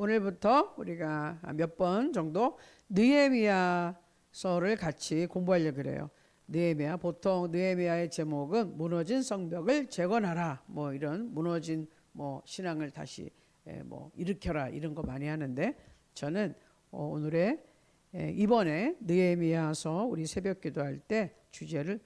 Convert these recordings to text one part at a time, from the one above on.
오늘부터 우리가 몇 번 정도 느헤미야서를 같이 공부하려고 그래요. 느헤미야, 보통 느헤미야의 제목은 무너진 성벽을 재건하라, 뭐 이런 무너진 뭐 신앙을 다시 뭐 일으켜라, 이런 거 많이 하는데, 저는 오늘의 이번에 느헤미야서 우리 새벽 기도할 때 주제를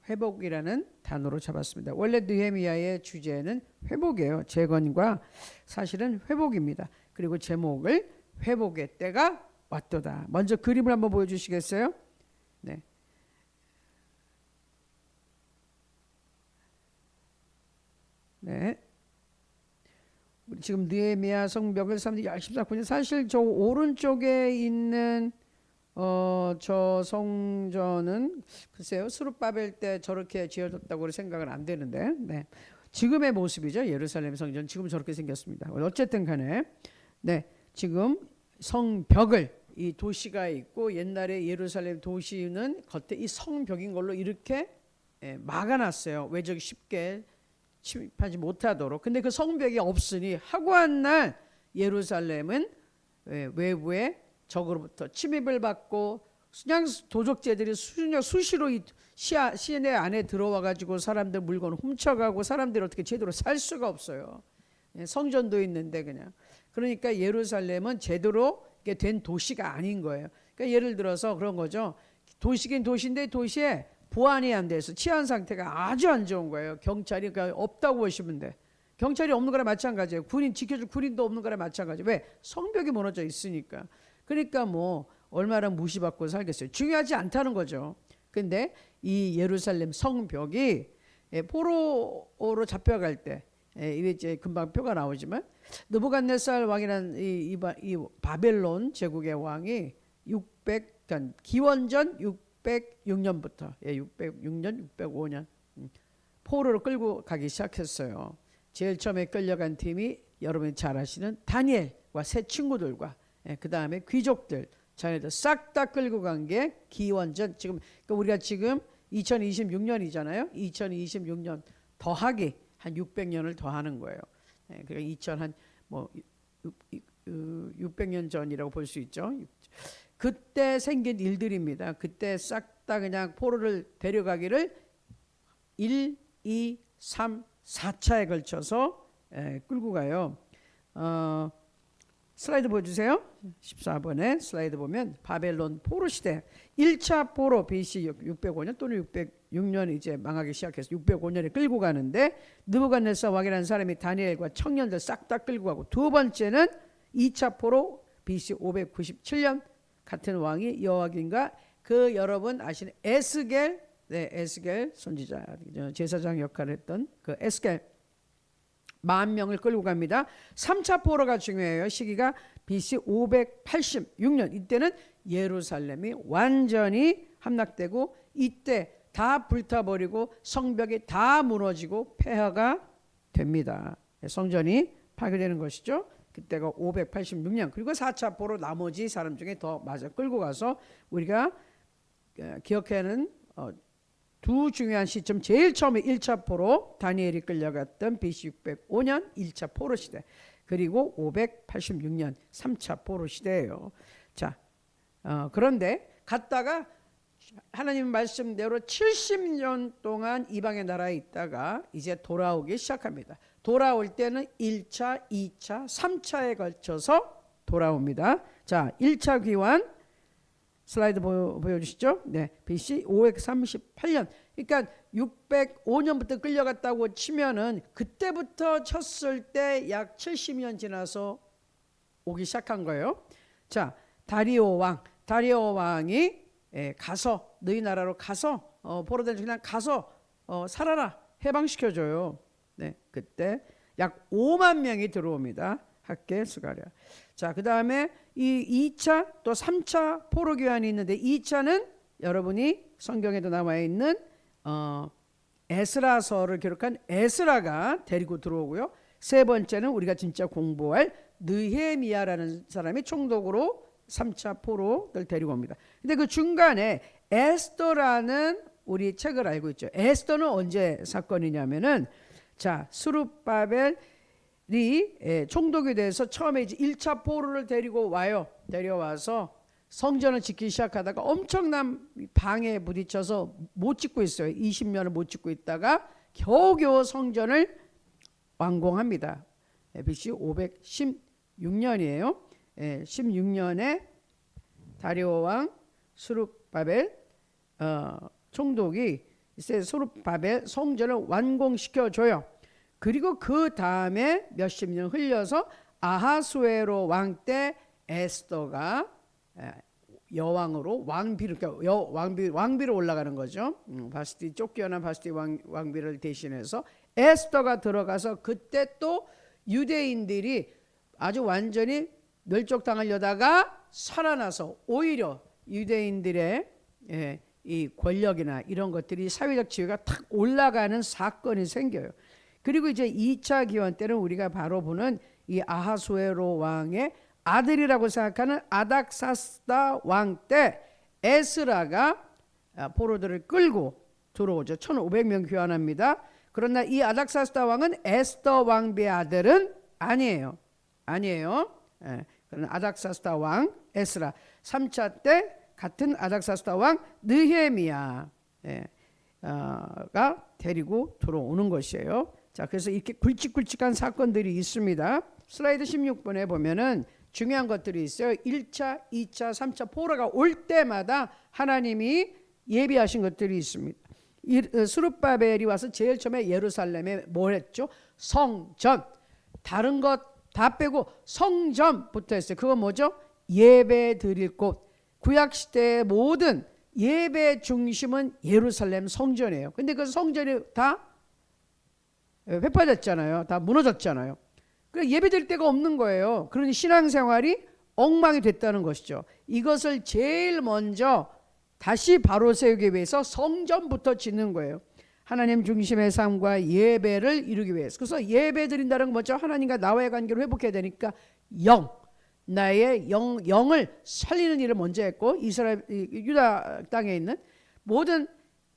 회복이라는 단어로 잡았습니다. 원래 느헤미야의 주제는 회복이에요. 재건과 사실은 회복입니다. 그리고 제목을 회복의 때가 왔도다. 먼저 그림을 한번 보여주시겠어요? 네. 네. 지금 느헤미야 성벽을 사람들이 열심히 쌓고 있는데, 사실 저 오른쪽에 있는 저 성전은 글쎄요, 스룹바벨 때 저렇게 지어졌다고 생각은 안 되는데, 네. 지금의 모습이죠. 예루살렘 성전 지금 저렇게 생겼습니다. 어쨌든 간에 네, 지금 성벽을, 이 도시가 있고 옛날에 예루살렘 도시는 겉에 이 성벽인 걸로 이렇게 막아놨어요. 외적이 쉽게 침입하지 못하도록. 근데 그 성벽이 없으니 하고한 날 예루살렘은 외부에 적으로부터 침입을 받고, 그냥 도적제들이 수시로 이 시내 안에 들어와 가지고 사람들 물건 훔쳐가고, 사람들이 어떻게 제대로 살 수가 없어요. 성전도 있는데 그냥. 그러니까 예루살렘은 제대로 된 도시가 아닌 거예요. 그러니까 예를 들어서 그런 거죠. 도시긴 도시인데 도시에 보안이 안 돼서 치안 상태가 아주 안 좋은 거예요. 경찰이 없다고 보시면 돼. 경찰이 없는 거랑 마찬가지예요. 군인 지켜줄 군인도 없는 거랑 마찬가지예요. 왜? 성벽이 무너져 있으니까. 그러니까 뭐 얼마나 무시받고 살겠어요. 중요하지 않다는 거죠. 근데 이 예루살렘 성벽이 포로로 잡혀갈 때, 이제 금방 표가 나오지만, 느부갓네살 왕이라는 이 바벨론 제국의 왕이 기원전 606년부터 606년 605년 포로로 끌고 가기 시작했어요. 제일 처음에 끌려간 팀이 여러분이 잘 아시는 다니엘과 세 친구들과 그 다음에 귀족들, 자네들 싹 다 끌고 간 게 기원전, 지금 그러니까 우리가 지금 2026년이잖아요. 2026년 더하기 한 600년을 더하는 거예요. 그러니까 600년 전이라고 볼 수 있죠. 그때 생긴 일들입니다. 그때 싹 다 그냥 포로를 데려가기를 1, 2, 3, 4차에 걸쳐서 끌고 가요. 슬라이드 보여주세요. 14번에 슬라이드 보면 바벨론 포로 시대 1차 포로 BC 605년 또는 606년 이제 망하기 시작해서 605년에 끌고 가는데, 느부갓네살 왕이라는 사람이 다니엘과 청년들 싹 다 끌고 가고, 두 번째는 2차 포로 BC 597년 같은 왕이 여호야긴과 그 여러분 아시는 에스겔, 에스겔 선지자, 제사장 역할을 했던 그 에스겔 10,000명을 끌고 갑니다. 3차 포로가 중요해요. 시기가 BC 586년. 이때는 예루살렘이 완전히 함락되고, 이때 다 불타버리고 성벽이 다 무너지고 폐허가 됩니다. 성전이 파괴되는 것이죠. 그때가 586년. 그리고 4차 포로 나머지 사람 중에 더 맞아 끌고 가서 우리가 기억하는 두 중요한 시점, 제일 처음에 1차 포로 다니엘이 끌려갔던 BC 605년 1차 포로 시대, 그리고 586년 3차 포로 시대예요. 자, 그런데 갔다가 하나님 말씀대로 70년 동안 이방의 나라에 있다가 이제 돌아오기 시작합니다. 돌아올 때는 1차, 2차, 3차에 걸쳐서 돌아옵니다. 자, 1차 귀환 슬라이드 보여주시죠. 네, BC 538년. 그러니까 605년부터 끌려갔다고 치면은 그때부터 쳤을 때 약 70년 지나서 오기 시작한 거예요. 자, 다리오 왕이 가서 너희 나라로 가서 포로된 그냥 가서 살아라, 해방시켜줘요. 네, 그때 약 5만 명이 들어옵니다. 학계 수가랴. 자, 그 다음에 이 2차 또 3차 포로 교환이 있는데, 2차는 여러분이 성경에도 나와 있는 에스라서를 기록한 에스라가 데리고 들어오고요. 세 번째는 우리가 진짜 공부할 느헤미야라는 사람이 총독으로 3차 포로를 데리고 옵니다. 근데 그 중간에 에스더라는 우리 책을 알고 있죠. 에스더는 언제 사건이냐면은, 자, 스룹바벨 총독이 돼서 처음에 이제 1차 포로를 데리고 와요. 데려와서 성전을 짓기 시작하다가 엄청난 방해에 부딪혀서 못 짓고 있어요. 20년을 못 짓고 있다가 겨우겨우 성전을 완공합니다. BC 516년이에요. 16년에 다리오 왕 스룹바벨 총독이 스룹바벨 성전을 완공시켜줘요. 그리고 그 다음에 몇십 년 흘려서 아하수에로 왕 때 에스더가 여왕으로 왕비로 올라가는 거죠. 바스티 쫓겨난 바스티 왕비를 대신해서 에스더가 들어가서 그때 또 유대인들이 아주 완전히 멸족당하려다가 살아나서 오히려 유대인들의 이 권력이나 이런 것들이 사회적 지위가 탁 올라가는 사건이 생겨요. 그리고 이제 2차 기원 때는 우리가 바로 보는 이 아하수에로 왕의 아들이라고 생각하는 아닥사스다 왕 때 에스라가 포로들을 끌고 들어오죠. 1500명 귀환합니다. 그러나 이 아닥사스다 왕은 에스더 왕비의 아들은 아니에요. 그러나 아닥사스다 왕 에스라 3차 때 같은 아닥사스다 왕 느헤미야가 데리고 들어오는 것이에요. 자, 그래서 이렇게 굵직굵직한 사건들이 있습니다. 슬라이드 16번에 보면은 중요한 것들이 있어요. 1차, 2차, 3차 포로가 올 때마다 하나님이 예비하신 것들이 있습니다. 스룹바벨이 와서 제일 처음에 예루살렘에 뭘 했죠? 성전. 다른 것 다 빼고 성전부터 했어요. 그건 뭐죠? 예배 드릴 곳. 구약시대의 모든 예배 중심은 예루살렘 성전이에요. 근데 그 성전이 다 회파됐잖아요. 다 무너졌잖아요. 그러니까 예배 드릴 데가 없는 거예요. 그러니 신앙생활이 엉망이 됐다는 것이죠. 이것을 제일 먼저 다시 바로 세우기 위해서 성전부터 짓는 거예요. 하나님 중심의 삶과 예배를 이루기 위해서. 그래서 예배 드린다는 건 뭐죠? 하나님과 나와의 관계를 회복해야 되니까 나의 영을 살리는 일을 먼저 했고, 이스라엘 유다 땅에 있는 모든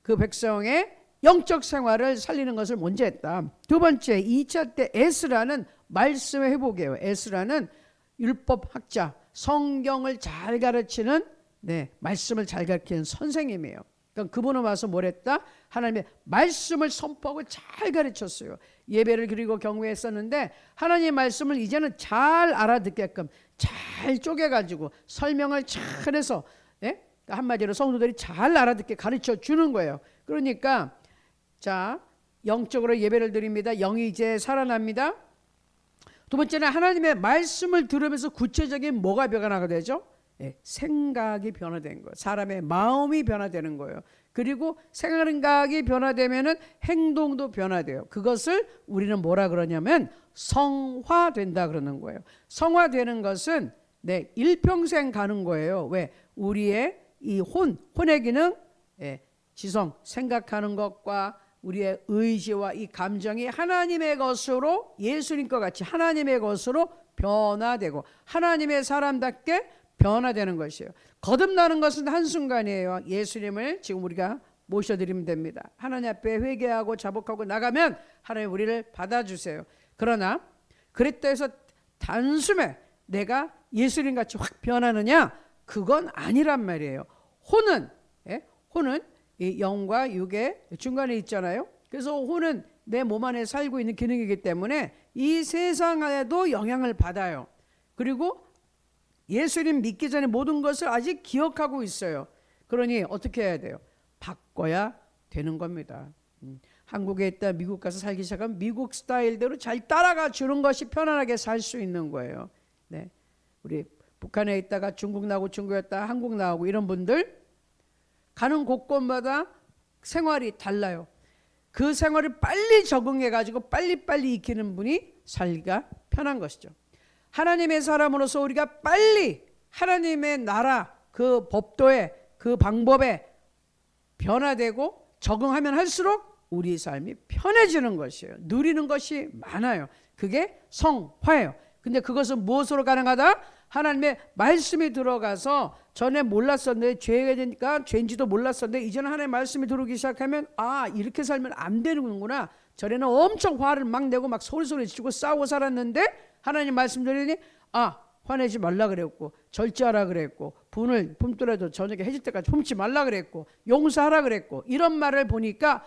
그 백성의 영적 생활을 살리는 것을 먼저 했다. 두 번째, 2차 때 에스라는 말씀의 회복이에요. 에스라는 율법학자, 성경을 잘 가르치는 말씀을 잘 가르치는 선생님이에요. 그러니까 그분은 와서 뭘 했다? 하나님의 말씀을 선포하고 잘 가르쳤어요. 예배를 그리고 경외했었는데 하나님의 말씀을 이제는 잘 알아듣게끔 잘 쪼개가지고 설명을 잘 해서 한마디로 성도들이 잘 알아듣게 가르쳐 주는 거예요. 그러니까 자, 영적으로 예배를 드립니다. 영이 이제 살아납니다. 두 번째는 하나님의 말씀을 들으면서 구체적인 뭐가 변화가 되죠? 생각이 변화된 거예요. 사람의 마음이 변화되는 거예요. 그리고 생각이 변화되면은 행동도 변화돼요. 그것을 우리는 뭐라 그러냐면 성화된다 그러는 거예요. 성화되는 것은 일평생 가는 거예요. 왜? 우리의 이 혼의 기능, 지성, 생각하는 것과 우리의 의지와 이 감정이 하나님의 것으로, 예수님과 같이 하나님의 것으로 변화되고 하나님의 사람답게 변화되는 것이에요. 거듭나는 것은 한순간이에요. 예수님을 지금 우리가 모셔드리면 됩니다. 하나님 앞에 회개하고 자복하고 나가면 하나님 우리를 받아주세요. 그러나 그랬다 해서 단숨에 내가 예수님같이 확 변하느냐? 그건 아니란 말이에요. 혼은 이 영과 육의 중간에 있잖아요. 그래서 혼은 내 몸 안에 살고 있는 기능이기 때문에 이 세상에도 영향을 받아요. 그리고 예수님 믿기 전에 모든 것을 아직 기억하고 있어요. 그러니 어떻게 해야 돼요? 바꿔야 되는 겁니다. 한국에 있다 미국 가서 살기 시작하면 미국 스타일대로 잘 따라가 주는 것이 편안하게 살 수 있는 거예요. 우리 북한에 있다가 중국 나오고 중국에 있다가 한국 나오고 이런 분들 가는 곳곳마다 생활이 달라요. 그 생활을 빨리 적응해가지고 빨리빨리 익히는 분이 살기가 편한 것이죠. 하나님의 사람으로서 우리가 빨리 하나님의 나라 그 법도에 그 방법에 변화되고 적응하면 할수록 우리 삶이 편해지는 것이에요. 누리는 것이 많아요. 그게 성화예요. 근데 그것은 무엇으로 가능하다? 하나님의 말씀이 들어가서 전에 몰랐었는데 죄가 되니까 죄인지도 몰랐었는데 이제는 하나님의 말씀이 들어오기 시작하면 이렇게 살면 안 되는구나. 전에는 엄청 화를 막 내고 막 소리소리 치고 싸우고 살았는데 하나님 말씀드리니 화내지 말라 그랬고 절제하라 그랬고 분을 품더라도 저녁에 해질 때까지 품지 말라 그랬고 용서하라 그랬고 이런 말을 보니까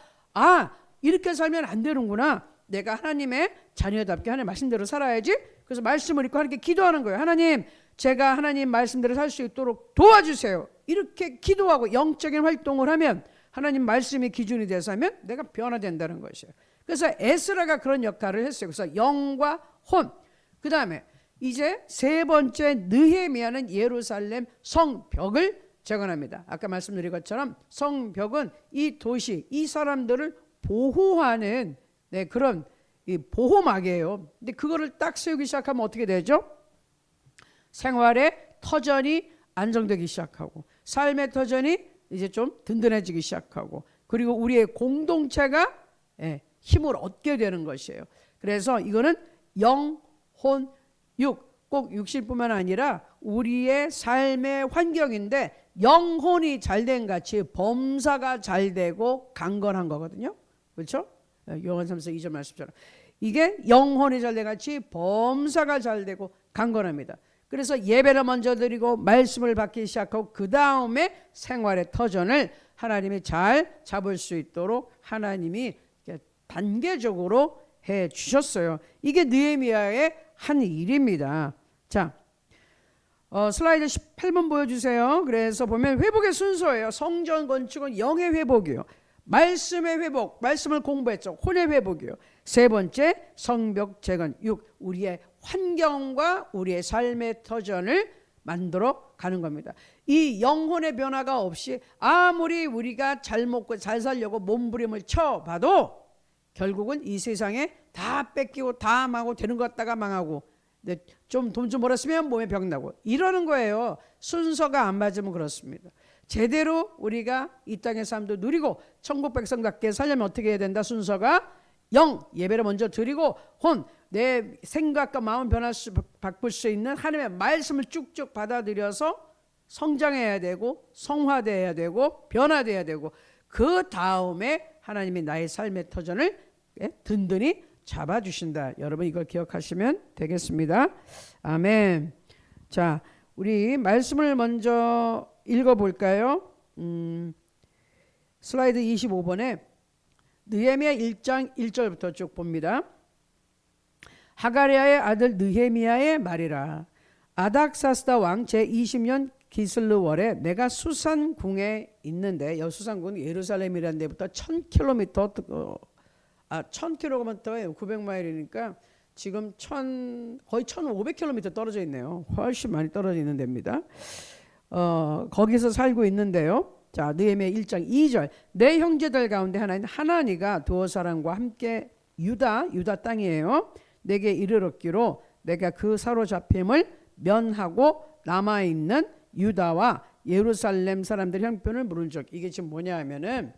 이렇게 살면 안 되는구나. 내가 하나님의 자녀답게 하나님 말씀대로 살아야지. 그래서 말씀을 읽고 하나님께 기도하는 거예요. 하나님, 제가 하나님 말씀대로 살 수 있도록 도와주세요. 이렇게 기도하고 영적인 활동을 하면 하나님 말씀이 기준이 돼서 하면 내가 변화된다는 것이에요. 그래서 에스라가 그런 역할을 했어요. 그래서 영과 혼. 그 다음에 이제 세 번째 느헤미야는 예루살렘 성벽을 재건합니다. 아까 말씀드린 것처럼 성벽은 이 도시, 이 사람들을 보호하는 그런 이 보호막이에요. 근데 그거를 딱 세우기 시작하면 어떻게 되죠? 생활의 터전이 안정되기 시작하고 삶의 터전이 이제 좀 든든해지기 시작하고 그리고 우리의 공동체가 힘을 얻게 되는 것이에요. 그래서 이거는 영, 혼, 육, 꼭 육신뿐만 아니라 우리의 삶의 환경인데 영혼이 잘된 같이 범사가 잘 되고 강건한 거거든요. 그렇죠? 요한 3서 2절 말씀처럼 이게 영혼이 잘된 같이 범사가 잘 되고 강건합니다. 그래서 예배를 먼저 드리고 말씀을 받기 시작하고 그 다음에 생활의 터전을 하나님이 잘 잡을 수 있도록 하나님이 단계적으로 해 주셨어요. 이게 느헤미야의 한 일입니다. 자, 슬라이드 18번 보여주세요. 그래서 보면 회복의 순서예요. 성전 건축은 영의 회복이요. 말씀의 회복, 말씀을 공부했죠. 혼의 회복이요. 세 번째 성벽 재건 6. 우리의 환경과 우리의 삶의 터전을 만들어 가는 겁니다. 이 영혼의 변화가 없이 아무리 우리가 잘 먹고 잘 살려고 몸부림을 쳐봐도 결국은 이 세상에 다 뺏기고 다 망하고 되는 것 같다가 망하고 좀 돈 좀 벌었으면 몸에 병 나고 이러는 거예요. 순서가 안 맞으면 그렇습니다. 제대로 우리가 이 땅의 삶도 누리고 천국 백성답게 살려면 어떻게 해야 된다? 순서가 영, 예배를 먼저 드리고 혼, 내 생각과 마음 바꿀 수 있는 하나님의 말씀을 쭉쭉 받아들여서 성장해야 되고 성화돼야 되고 변화돼야 되고 그 다음에 하나님이 나의 삶의 터전을 든든히 잡아주신다. 여러분 이걸 기억하시면 되겠습니다. 아멘. 자, 우리 말씀을 먼저 읽어볼까요? 슬라이드 25번에 느헤미야 1장 1절부터 쭉 봅니다. 하가랴의 아들 느헤미야의 말이라. 아닥사스다 왕 제20년 기슬르월에 내가 수산궁에 있는데 여기 수산궁은 예루살렘이라는 데부터 1000km 1000km면 900마일이니까 지금 거의 1500km 떨어져 있네요. 훨씬 많이 떨어져 있는 데입니다. 거기서 살고 있는데요. 자, 느헤미야 1장 2절. 내 형제들 가운데 하나인 하나니가 두어 사람과 함께 유다 땅이에요. 내게 이르렀기로 내가 그 사로잡힘을 면하고 남아있는 유다와 예루살렘 사람들 형편을 물은 적. 이게 지금 뭐냐 하면은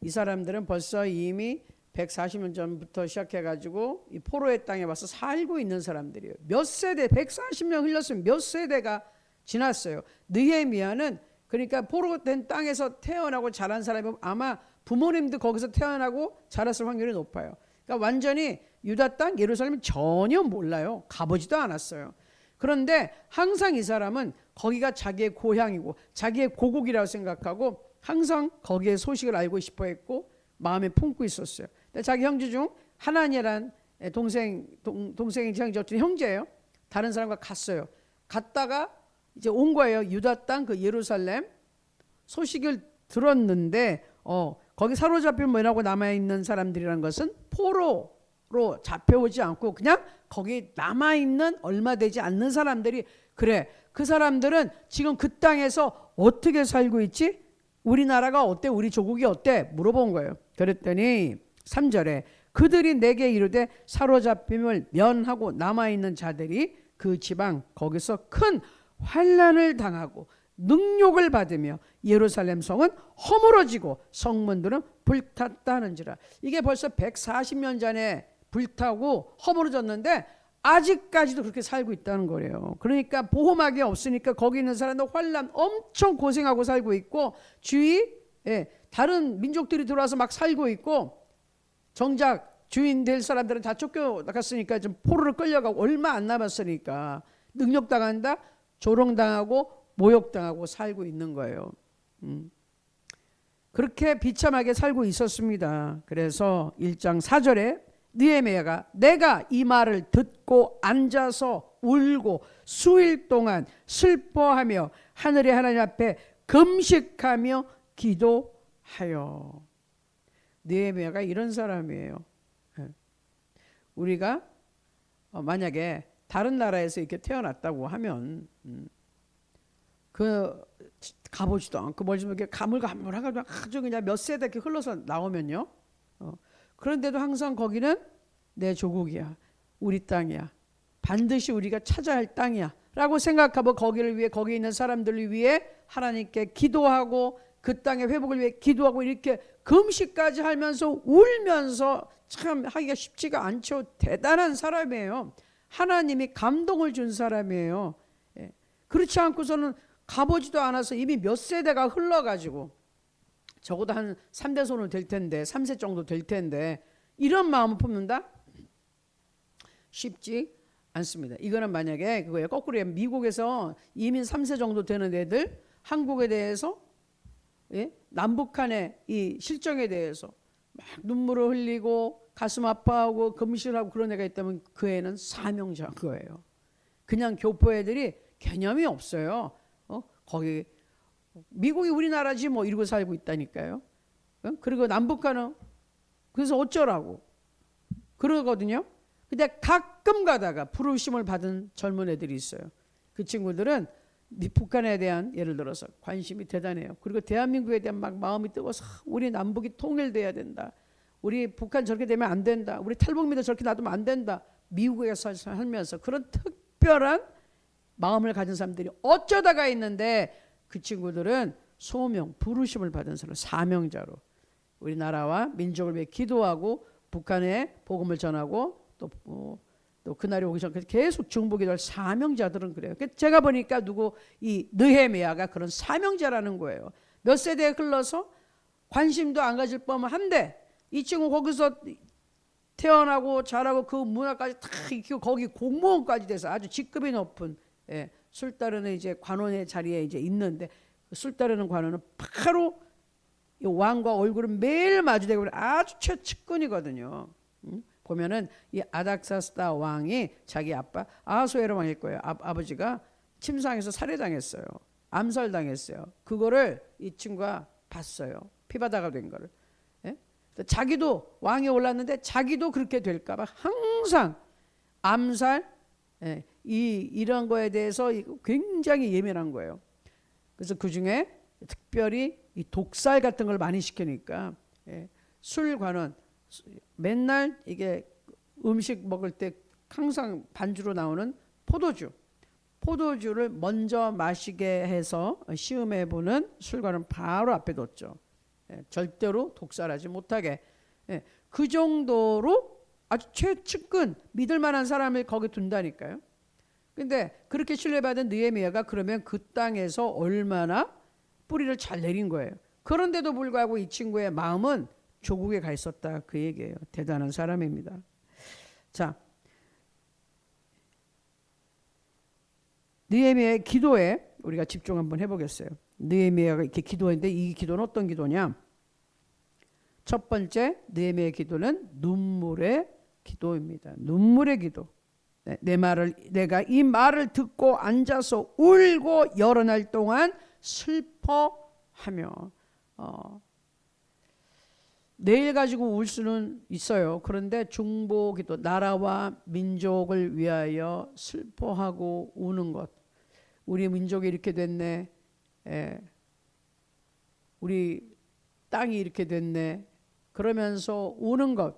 이 사람들은 벌써 이미 140년 전부터 시작해가지고 이 포로의 땅에 와서 살고 있는 사람들이에요. 몇 세대 140년 흘렀으면 몇 세대가 지났어요. 느헤미야는 그러니까 포로된 땅에서 태어나고 자란 사람이 아마 부모님도 거기서 태어나고 자랐을 확률이 높아요. 그러니까 완전히 유다 땅 예루살렘은 전혀 몰라요. 가보지도 않았어요. 그런데 항상 이 사람은 거기가 자기의 고향이고 자기의 고국이라고 생각하고 항상 거기에 소식을 알고 싶어 했고 마음에 품고 있었어요. 근데 자기 형제 중 하나니란 동생이 형제 어떤 형제예요. 다른 사람과 갔어요. 갔다가 이제 온 거예요. 유다 땅 그 예루살렘 소식을 들었는데 거기 사로잡힌 뭐라고 남아있는 사람들이란 것은 포로로 잡혀오지 않고 그냥 거기 남아있는 얼마 되지 않는 사람들이 그래 그 사람들은 지금 그 땅에서 어떻게 살고 있지? 우리나라가 어때? 우리 조국이 어때? 물어본 거예요. 그랬더니 3절에 그들이 내게 이르되 사로잡힘을 면하고 남아있는 자들이 그 지방 거기서 큰 환난을 당하고 능욕을 받으며 예루살렘 성은 허물어지고 성문들은 불탔다는지라. 이게 벌써 140년 전에 불타고 허물어졌는데 아직까지도 그렇게 살고 있다는 거예요. 그러니까 보호막이 없으니까 거기 있는 사람들 환난 엄청 고생하고 살고 있고 주위 다른 민족들이 들어와서 막 살고 있고 정작 주인 될 사람들은 다 쫓겨나갔으니까 좀 포로로 끌려가고 얼마 안 남았으니까 능욕당한다, 조롱당하고 모욕당하고 살고 있는 거예요. 그렇게 비참하게 살고 있었습니다. 그래서 1장 4절에 느헤미야가 내가 이 말을 듣고 앉아서 울고 수일 동안 슬퍼하며 하늘의 하나님 앞에 금식하며 기도하여. 느헤미야가 이런 사람이에요. 우리가 만약에 다른 나라에서 이렇게 태어났다고 하면 그 가보지도 않고 멀지 이렇게 가물가물하고 아주 그냥 몇 세대 이렇게 흘러서 나오면요. 그런데도 항상 거기는 내 조국이야, 우리 땅이야, 반드시 우리가 찾아야 할 땅이야 라고 생각하고 거기를 위해, 거기 있는 사람들을 위해 하나님께 기도하고 그 땅의 회복을 위해 기도하고 이렇게 금식까지 하면서 울면서 참 하기가 쉽지가 않죠. 대단한 사람이에요. 하나님이 감동을 준 사람이에요. 그렇지 않고서는 가보지도 않아서 이미 몇 세대가 흘러가지고 적어도 한 3대 손은 될 텐데, 3세 정도 될 텐데 이런 마음을 품는다? 쉽지 않습니다. 이거는 만약에 그거예요. 거꾸로 미국에서 이민 3세 정도 되는 애들 한국에 대해서, 남북한의 이 실정에 대해서 막 눈물을 흘리고 가슴 아파하고 금실하고 그런 애가 있다면 그 애는 사명자인 거예요. 그냥 교포 애들이 개념이 없어요. 거기 미국이 우리나라지 뭐 이러고 살고 있다니까요. 그리고 남북한은 그래서 어쩌라고 그러거든요. 근데 가끔 가다가 부르심을 받은 젊은 애들이 있어요. 그 친구들은 북한에 대한 예를 들어서 관심이 대단해요. 그리고 대한민국에 대한 막 마음이 뜨거워서 우리 남북이 통일돼야 된다. 우리 북한 저렇게 되면 안 된다. 우리 탈북민들 저렇게 놔두면 안 된다. 미국에서 살면서 그런 특별한 마음을 가진 사람들이 어쩌다가 있는데 그 친구들은 소명, 부르심을 받은 사람, 사명자로 우리나라와 민족을 위해 기도하고 북한에 복음을 전하고 또 그날이 오기 전까지 계속 중보기도할 사명자들은 그래요. 제가 보니까 이 느헤미야가 그런 사명자라는 거예요. 몇 세대에 흘러서 관심도 안 가질 뻔한데 이 친구 거기서 태어나고 자라고 그 문화까지 다 익히고 거기 공무원까지 돼서 아주 직급이 높은, 술 따르는 이제 관원의 자리에 이제 있는데 술 따르는 관원은 바로 이 왕과 얼굴은 매일 마주대고 아주 최측근이거든요. 보면은 이 아닥사스다 왕이 자기 아빠 아하수에로 왕일 거예요. 아버지가 침상에서 살해당했어요. 암살당했어요. 그거를 이 친구가 봤어요. 피바다가 된 거를. 자기도 왕에 올랐는데 자기도 그렇게 될까 봐 항상 암살, 이런 거에 대해서 굉장히 예민한 거예요. 그래서 그중에 특별히 이 독살 같은 걸 많이 시키니까 술관은 맨날 이게 음식 먹을 때 항상 반주로 나오는 포도주를 먼저 마시게 해서 시음해 보는 술관은 바로 앞에 뒀죠. 절대로 독살하지 못하게. 그 정도로 아주 최측근 믿을 만한 사람을 거기 둔다니까요. 근데 그렇게 신뢰받은 느헤미야가 그러면 그 땅에서 얼마나 뿌리를 잘 내린 거예요. 그런데도 불구하고 이 친구의 마음은 조국에 가 있었다 그 얘기예요. 대단한 사람입니다. 자, 느헤미야의 기도에 우리가 집중 한번 해보겠어요. 느헤미야가 이렇게 기도했는데 이 기도는 어떤 기도냐? 첫 번째 느헤미야의 기도는 눈물의 기도입니다. 눈물의 기도. 내가 이 말을 듣고 앉아서 울고 여러 날 동안 슬퍼하며. 내일 가지고 울 수는 있어요. 그런데 중보기도, 나라와 민족을 위하여 슬퍼하고 우는 것. 우리 민족이 이렇게 됐네. 우리 땅이 이렇게 됐네. 그러면서 우는 것.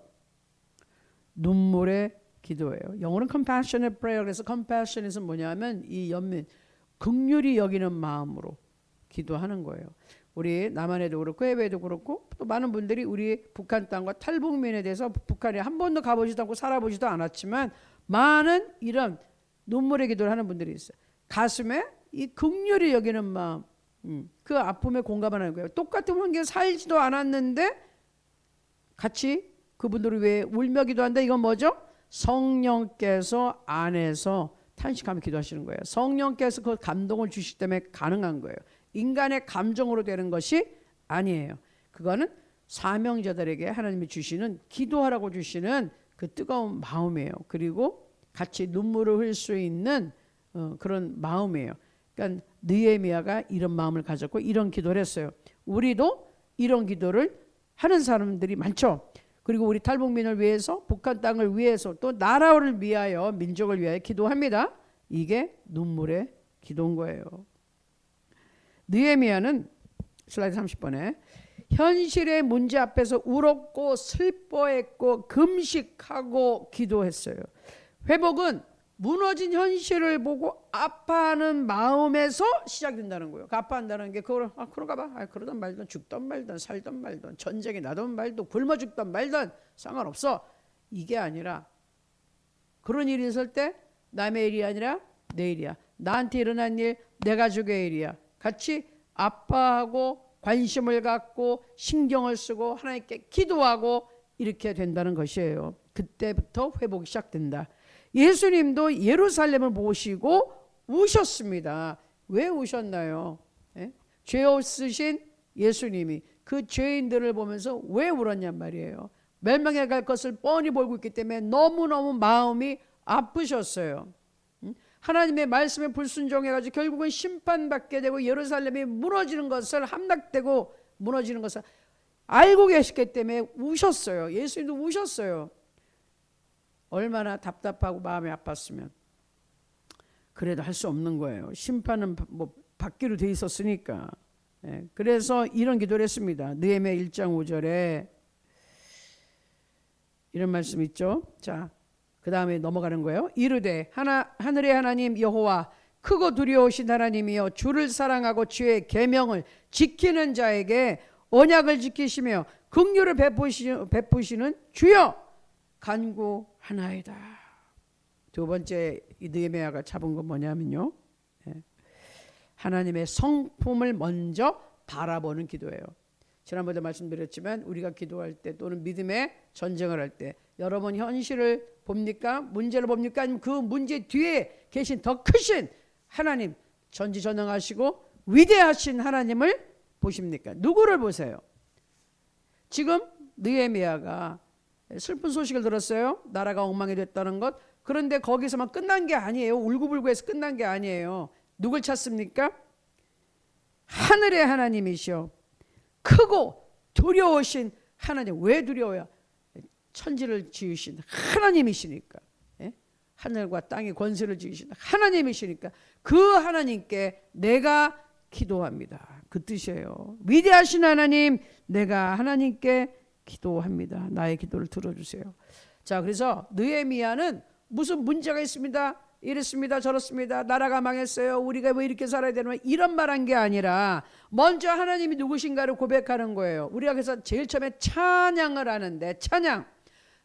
눈물의 기도예요. 영어는 compassionate prayer. 그래서 compassionat은 뭐냐면 이 연민, 긍휼히 여기는 마음으로 기도하는 거예요. 우리 남한에도 그렇고 해외에도 그렇고 또 많은 분들이 우리 북한 땅과 탈북민에 대해서 북한에 한 번도 가보지도 않고 살아보지도 않았지만 많은 이런 눈물의 기도를 하는 분들이 있어요. 가슴에 이 긍휼히 여기는 마음, 그 아픔에 공감하는 거예요. 똑같은 환경에 살지도 않았는데 같이 그분들을 왜 울며 기도한다? 이건 뭐죠? 성령께서 안에서 탄식하며 기도하시는 거예요. 성령께서 그 감동을 주시기 때문에 가능한 거예요. 인간의 감정으로 되는 것이 아니에요. 그거는 사명자들에게 하나님이 주시는, 기도하라고 주시는 그 뜨거운 마음이에요. 그리고 같이 눈물을 흘릴 수 있는 그런 마음이에요. 그러니까 느헤미야가 이런 마음을 가졌고 이런 기도를 했어요. 우리도 이런 기도를 하는 사람들이 많죠. 그리고 우리 탈북민을 위해서, 북한 땅을 위해서, 또 나라를 위하여, 민족을 위하여 기도합니다. 이게 눈물의 기도인 거예요. 느헤미야는 슬라이드 30번에 현실의 문제 앞에서 울었고 슬퍼했고 금식하고 기도했어요. 회복은 무너진 현실을 보고 아파하는 마음에서 시작된다는 거예요. 아파한다는 게 그걸 그런가 봐. 그러던 말던, 죽던 말던, 살던 말던, 전쟁이 나던 말던, 굶어 죽던 말던 상관없어. 이게 아니라 그런 일이 있을 때 남의 일이 아니라 내 일이야. 나한테 일어난 일 내 가족의 일이야. 같이 아파하고 관심을 갖고 신경을 쓰고 하나님께 기도하고 이렇게 된다는 것이에요. 그때부터 회복이 시작된다. 예수님도 예루살렘을 보시고 우셨습니다. 왜 우셨나요? 죄 없으신 예수님이 그 죄인들을 보면서 왜 울었냔 말이에요. 멸망에 갈 것을 뻔히 보고 있기 때문에 너무너무 마음이 아프셨어요. 하나님의 말씀에 불순종해가지고 결국은 심판받게 되고 예루살렘이 무너지는 것을, 함락되고 무너지는 것을 알고 계셨기 때문에 우셨어요. 예수님도 우셨어요. 얼마나 답답하고 마음이 아팠으면. 그래도 할 수 없는 거예요. 심판은 뭐 받기로 돼 있었으니까. 그래서 이런 기도를 했습니다. 느헤미야 1장 5절에 이런 말씀 있죠. 자, 그 다음에 넘어가는 거예요. 이르되 하늘의 하나님 여호와, 크고 두려우신 하나님이여, 주를 사랑하고 주의 계명을 지키는 자에게 언약을 지키시며 긍휼을 베푸시는 주여 간구하나이다. 두 번째 이 느헤미야가 잡은 건 뭐냐면요, 하나님의 성품을 먼저 바라보는 기도예요. 지난번에 말씀드렸지만 우리가 기도할 때 또는 믿음의 전쟁을 할 때 여러분 현실을 봅니까? 문제를 봅니까? 아니면 그 문제 뒤에 계신 더 크신 하나님, 전지전능하시고 위대하신 하나님을 보십니까? 누구를 보세요? 지금 느헤미야가 슬픈 소식을 들었어요. 나라가 엉망이 됐다는 것. 그런데 거기서만 끝난 게 아니에요. 울고불고해서 끝난 게 아니에요. 누굴 찾습니까? 하늘의 하나님이시여, 크고 두려우신 하나님. 왜 두려워요? 천지를 지으신 하나님이시니까. 하늘과 땅의 권세를 지으신 하나님이시니까 그 하나님께 내가 기도합니다. 그 뜻이에요. 위대하신 하나님, 내가 하나님께 기도합니다. 나의 기도를 들어주세요. 자, 그래서 느헤미야는 무슨 문제가 있습니다, 이랬습니다, 저렇습니다, 나라가 망했어요, 우리가 왜 이렇게 살아야 되는 거야, 이런 말한 게 아니라 먼저 하나님이 누구신가를 고백하는 거예요. 우리가 그래서 제일 처음에 찬양을 하는데,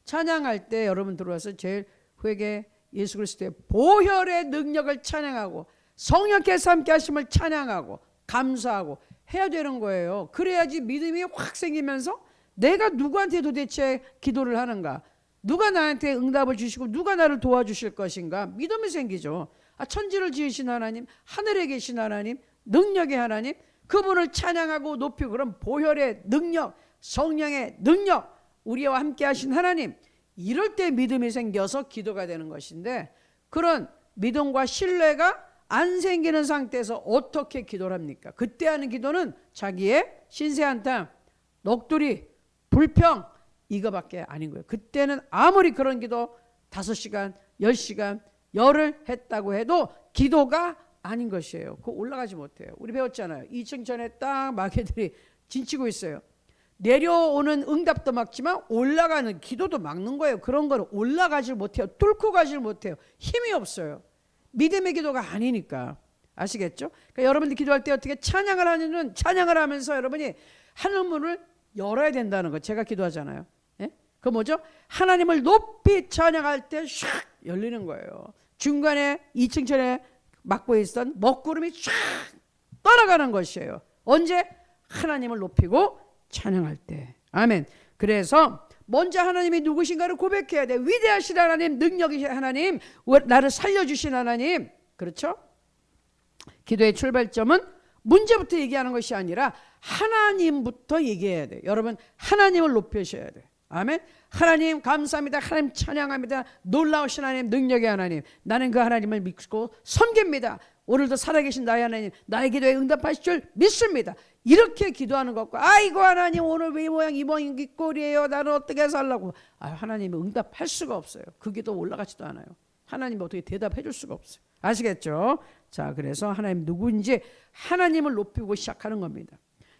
찬양할 때 여러분 들어와서 제일 회개 예수 그리스도의 보혈의 능력을 찬양하고 성령께서 함께 하심을 찬양하고 감사하고 해야 되는 거예요. 그래야지 믿음이 확 생기면서 내가 누구한테 도대체 기도를 하는가, 누가 나한테 응답을 주시고 누가 나를 도와주실 것인가, 믿음이 생기죠. 천지를 지으신 하나님, 하늘에 계신 하나님, 능력의 하나님, 그분을 찬양하고 높이고, 그럼 보혈의 능력, 성령의 능력, 우리와 함께 하신 하나님, 이럴 때 믿음이 생겨서 기도가 되는 것인데, 그런 믿음과 신뢰가 안 생기는 상태에서 어떻게 기도를 합니까? 그때 하는 기도는 자기의 신세한탄, 넋두리, 불평, 이거밖에 아닌 거예요. 그때는 아무리 그런 기도 5시간, 10시간, 열흘 했다고 해도 기도가 아닌 것이에요. 그거 올라가지 못해요. 우리 배웠잖아요. 2층 전에 딱 마개들이 진치고 있어요. 내려오는 응답도 막지만 올라가는 기도도 막는 거예요. 그런 거는 올라가질 못해요. 뚫고 가질 못해요. 힘이 없어요. 믿음의 기도가 아니니까. 아시겠죠? 그러니까 여러분들 기도할 때 어떻게 찬양을 하냐면, 찬양을 하면서 여러분이 하늘문을 열어야 된다는 거. 제가 기도하잖아요. 그 뭐죠? 하나님을 높이 찬양할 때 샥 열리는 거예요. 중간에 2층 전에 막고 있던 먹구름이 샥 떠나가는 것이에요. 언제? 하나님을 높이고 찬양할 때. 아멘. 그래서 먼저 하나님이 누구신가를 고백해야 돼. 위대하신 하나님, 능력이신 하나님, 나를 살려주신 하나님. 그렇죠? 기도의 출발점은 문제부터 얘기하는 것이 아니라 하나님부터 얘기해야 돼. 여러분, 하나님을 높이셔야 돼. 아멘. 하나님 감사합니다. 하나님 찬양합니다. 놀라우신 하나님, 능력의 하나님, 나는 그 하나님을 믿고 섬깁니다. 오늘도 살아계신 나의 하나님, 나의 기도에 응답하실 줄 믿습니다. 이렇게 기도하는 것과 아이고 하나님 오늘 왜 이 모양 이 모양 이 꼴이에요. 나는 어떻게 살라고. 하나님이 응답할 수가 없어요. 그 기도 올라가지도 않아요. 하나님이 어떻게 대답해 줄 수가 없어요. 아시겠죠? 자, 그래서 하나님 누구인지 하나님을 높이고 시작하는 겁니다.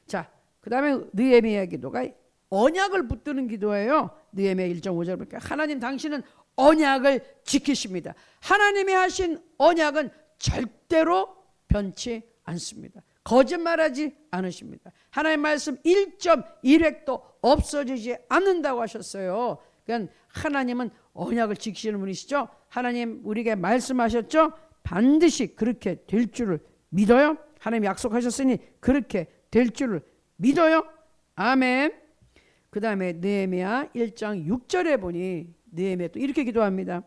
자, 그 다음에 느헤미야 기도가 언약을 붙드는 기도예요. 느헤미야 1.5절 보니까 하나님 당신은 언약을 지키십니다. 하나님이 하신 언약은 절대로 변치 않습니다. 거짓말하지 않으십니다. 하나님 말씀 1.1획도 없어지지 않는다고 하셨어요. 그러니까 하나님은 언약을 지키시는 분이시죠. 하나님 우리에게 말씀하셨죠. 반드시 그렇게 될 줄을 믿어요. 하나님 약속하셨으니 그렇게 될 줄을 믿어요. 아멘. 그 다음에 느헤미야 1장 6절에 보니 느헤미야 또 이렇게 기도합니다.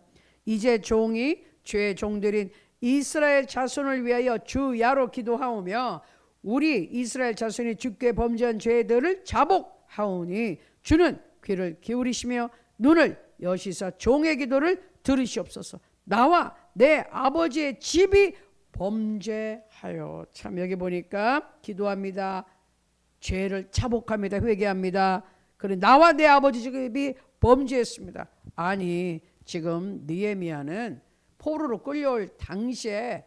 이제 종이 죄의 종들인 이스라엘 자손을 위하여 주야로 기도하오며 우리 이스라엘 자손이 주께 범죄한 죄들을 자복하오니 주는 귀를 기울이시며 눈을 여시사 종의 기도를 들으시옵소서. 나와 내 아버지의 집이 범죄하여. 참 여기 보니까 기도합니다. 죄를 자복합니다. 회개합니다. 그래 나와 내 아버지 집이 범죄했습니다. 아니 지금 느헤미야는 포로로 끌려올 당시에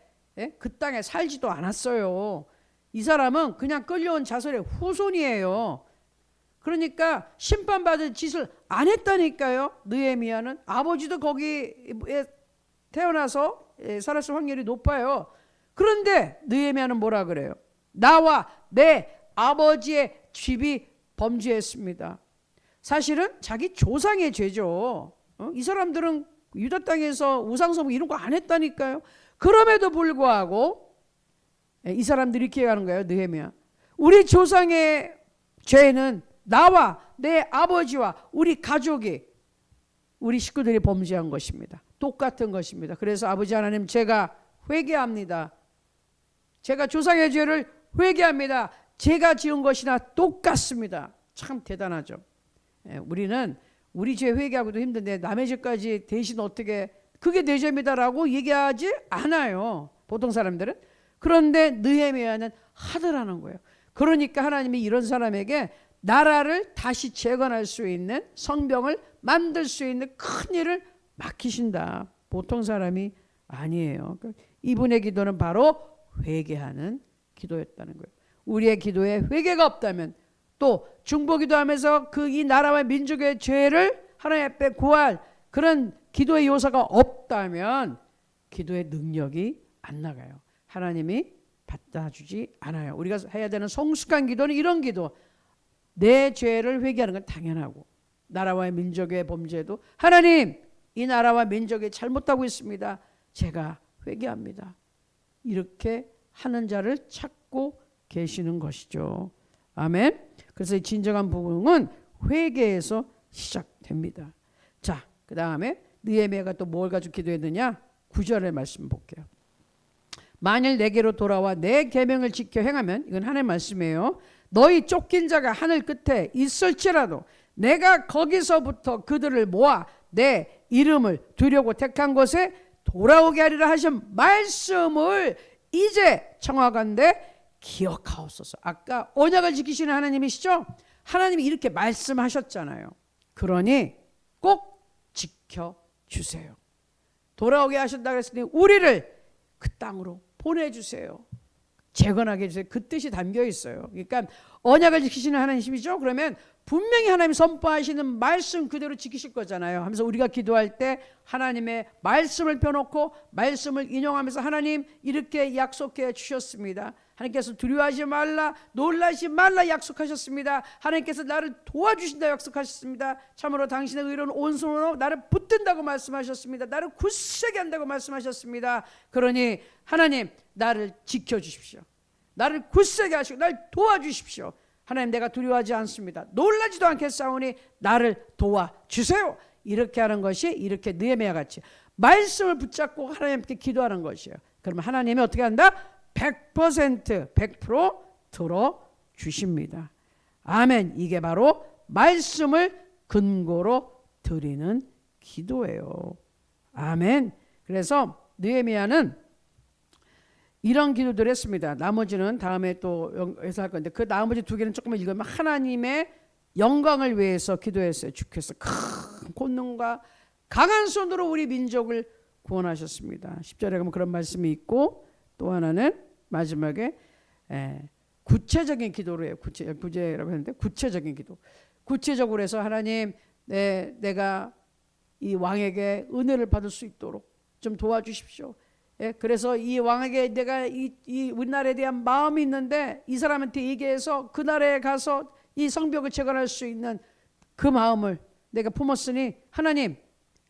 그 땅에 살지도 않았어요. 이 사람은 그냥 끌려온 자손의 후손이에요. 그러니까 심판받을 짓을 안 했다니까요. 느헤미야는 아버지도 거기에 태어나서 살았을 확률이 높아요. 그런데 느헤미야는 뭐라 그래요? 나와 내 아버지의 집이 범죄했습니다. 사실은 자기 조상의 죄죠. 이 사람들은 유다 땅에서 우상숭배 이런 거 안 했다니까요. 그럼에도 불구하고 이 사람들이 이렇게 하는 거예요. 느헤미야, 우리 조상의 죄는 나와 내 아버지와 우리 가족이 우리 식구들이 범죄한 것입니다. 똑같은 것입니다. 그래서 아버지 하나님 제가 회개합니다. 제가 조상의 죄를 회개합니다. 제가 지은 것이나 똑같습니다. 참 대단하죠. 우리는 우리 죄 회개하고도 힘든데 남의 죄까지 대신 어떻게 그게 내 죄입니다라고 얘기하지 않아요. 보통 사람들은. 그런데 느헤미야는 하더라는 거예요. 그러니까 하나님이 이런 사람에게 나라를 다시 재건할 수 있는 성벽을 만들 수 있는 큰 일을 맡기신다. 보통 사람이 아니에요. 이분의 기도는 바로 회개하는 기도였다는 거예요. 우리의 기도에 회개가 없다면 또 중보기도하면서 그 이 나라와 민족의 죄를 하나님 앞에 구할 그런 기도의 요소가 없다면 기도의 능력이 안 나가요. 하나님이 받아주지 않아요. 우리가 해야 되는 성숙한 기도는 이런 기도. 내 죄를 회개하는 건 당연하고 나라와 민족의 범죄도 하나님 이 나라와 민족이 잘못하고 있습니다. 제가 회개합니다. 이렇게 하는 자를 찾고 계시는 것이죠. 아멘. 그래서 진정한 부흥은 회개에서 시작됩니다. 자, 그 다음에 느헤미야가 또 뭘 가지고 기도했느냐? 9절의 말씀 볼게요. 만일 내게로 돌아와 내 계명을 지켜 행하면, 이건 하나님의 말씀이에요. 너희 쫓긴 자가 하늘 끝에 있을지라도 내가 거기서부터 그들을 모아 내 이름을 두려고 택한 곳에 돌아오게 하리라 하신 말씀을 이제 청하건대 기억하옵소서. 아까 언약을 지키시는 하나님이시죠? 하나님이 이렇게 말씀하셨잖아요. 그러니 꼭 지켜주세요. 돌아오게 하셨다고 했으니 우리를 그 땅으로 보내주세요. 재건하게 해주세요. 그 뜻이 담겨 있어요. 그러니까 언약을 지키시는 하나님이시죠? 그러면 분명히 하나님이 선포하시는 말씀 그대로 지키실 거잖아요. 하면서 우리가 기도할 때 하나님의 말씀을 펴놓고 말씀을 인용하면서 하나님 이렇게 약속해 주셨습니다. 하나님께서 두려워하지 말라, 놀라지 말라 약속하셨습니다. 하나님께서 나를 도와주신다 약속하셨습니다. 참으로 당신의 의로운 온 손으로 나를 붙든다고 말씀하셨습니다. 나를 굳세게 한다고 말씀하셨습니다. 그러니 하나님 나를 지켜주십시오. 나를 굳세게 하시고 나를 도와주십시오. 하나님 내가 두려워하지 않습니다. 놀라지도 않겠사오니 나를 도와주세요. 이렇게 하는 것이 이렇게 느헤미야 같이 말씀을 붙잡고 하나님께 기도하는 것이에요. 그러면 하나님이 어떻게 한다? 100% 들어주십니다. 아멘. 이게 바로 말씀을 근거로 드리는 기도예요. 아멘. 그래서 느헤미야는 이런 기도들을 했습니다. 나머지는 다음에 또 해석할 건데 그 나머지 두 개는 조금만 읽으면 하나님의 영광을 위해서 기도했어요. 주께서 큰 권능과 강한 손으로 우리 민족을 구원하셨습니다. 10절에 가면 그런 말씀이 있고 또 하나는 마지막에 구체적인 기도로 해요. 구제라고 했는데 구체적인 기도. 구체적으로 해서 하나님 내가 이 왕에게 은혜를 받을 수 있도록 좀 도와주십시오. 그래서 이 왕에게 내가 이 우리나라에 대한 마음이 있는데 이 사람한테 얘기해서 그 나라에 가서 이 성벽을 재건할 수 있는 그 마음을 내가 품었으니 하나님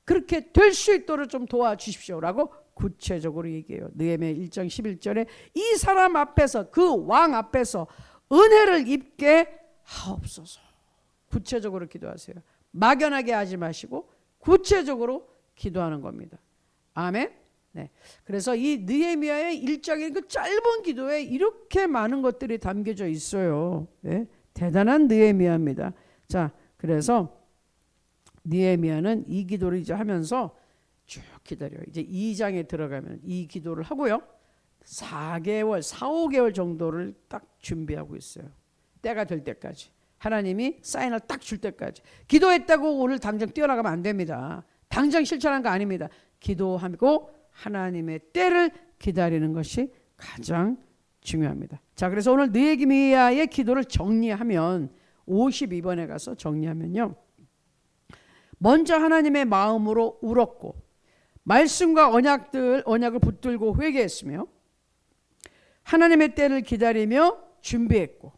그렇게 될 수 있도록 좀 도와주십시오라고 구체적으로 얘기해요. 느헤미야 1장 11절에 이 사람 앞에서 그 왕 앞에서 은혜를 입게 하옵소서. 구체적으로 기도하세요. 막연하게 하지 마시고 구체적으로 기도하는 겁니다. 아멘. 네. 그래서 이 느헤미야의 1장의 그 짧은 기도에 이렇게 많은 것들이 담겨져 있어요. 네. 대단한 느헤미야입니다. 자, 그래서 느헤미야는 이 기도를 이제 하면서 쭉 기다려요. 이제 2장에 들어가면 이 기도를 하고요. 4개월, 5개월 정도를 딱 준비하고 있어요. 때가 될 때까지. 하나님이 사인을 딱 줄 때까지. 기도했다고 오늘 당장 뛰어나가면 안 됩니다. 당장 실천한 거 아닙니다. 기도하고 하나님의 때를 기다리는 것이 가장 중요합니다. 자, 그래서 오늘 느헤미야의 기도를 정리하면 52번에 가서 정리하면요. 먼저 하나님의 마음으로 울었고 말씀과 언약을 붙들고 회개했으며 하나님의 때를 기다리며 준비했고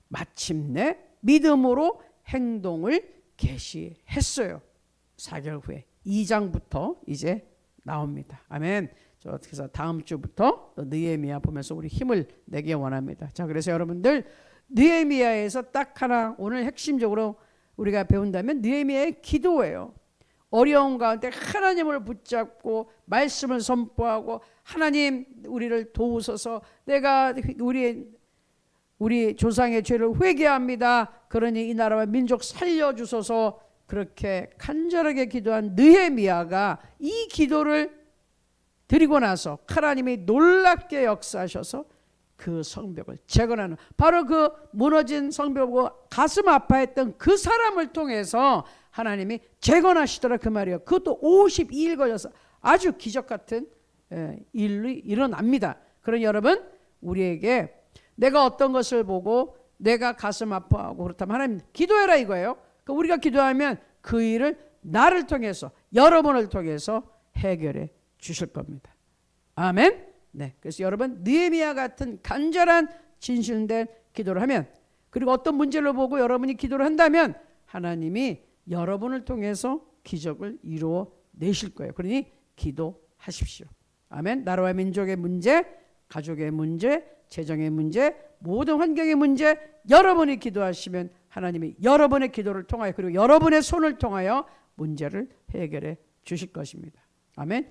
마침내 믿음으로 행동을 개시했어요. 4개월 후에 2장부터 이제 나옵니다. 아멘. 그래서 다음 주부터 또 느헤미야 보면서 우리 힘을 내기 원합니다. 자, 그래서 여러분들 느헤미야에서 딱 하나 오늘 핵심적으로 우리가 배운다면 느헤미야의 기도예요. 어려운 가운데 하나님을 붙잡고 말씀을 선포하고 하나님 우리를 도우소서. 내가 우리 조상의 죄를 회개합니다. 그러니 이 나라와 민족 살려주소서. 그렇게 간절하게 기도한 느헤미야가 이 기도를 드리고 나서 하나님이 놀랍게 역사하셔서 그 성벽을 재건하는 바로 그 무너진 성벽을 가슴 아파했던 그 사람을 통해서 하나님이 재건하시더라 그 말이에요. 그것도 52일 걸려서 아주 기적 같은 일이 일어납니다. 그러니 여러분 우리에게 내가 어떤 것을 보고 내가 가슴 아파하고 그렇다면 하나님 기도해라 이거예요. 그러니까 우리가 기도하면 그 일을 나를 통해서 여러분을 통해서 해결해 주실 겁니다. 아멘. 네, 그래서 여러분 느헤미야 같은 간절한 진실된 기도를 하면 그리고 어떤 문제를 보고 여러분이 기도를 한다면 하나님이 여러분을 통해서 기적을 이루어 내실 거예요. 그러니 기도하십시오. 아멘. 나라와 민족의 문제, 가족의 문제, 재정의 문제, 모든 환경의 문제 여러분이 기도하시면 하나님이 여러분의 기도를 통하여 그리고 여러분의 손을 통하여 문제를 해결해 주실 것입니다. 아멘.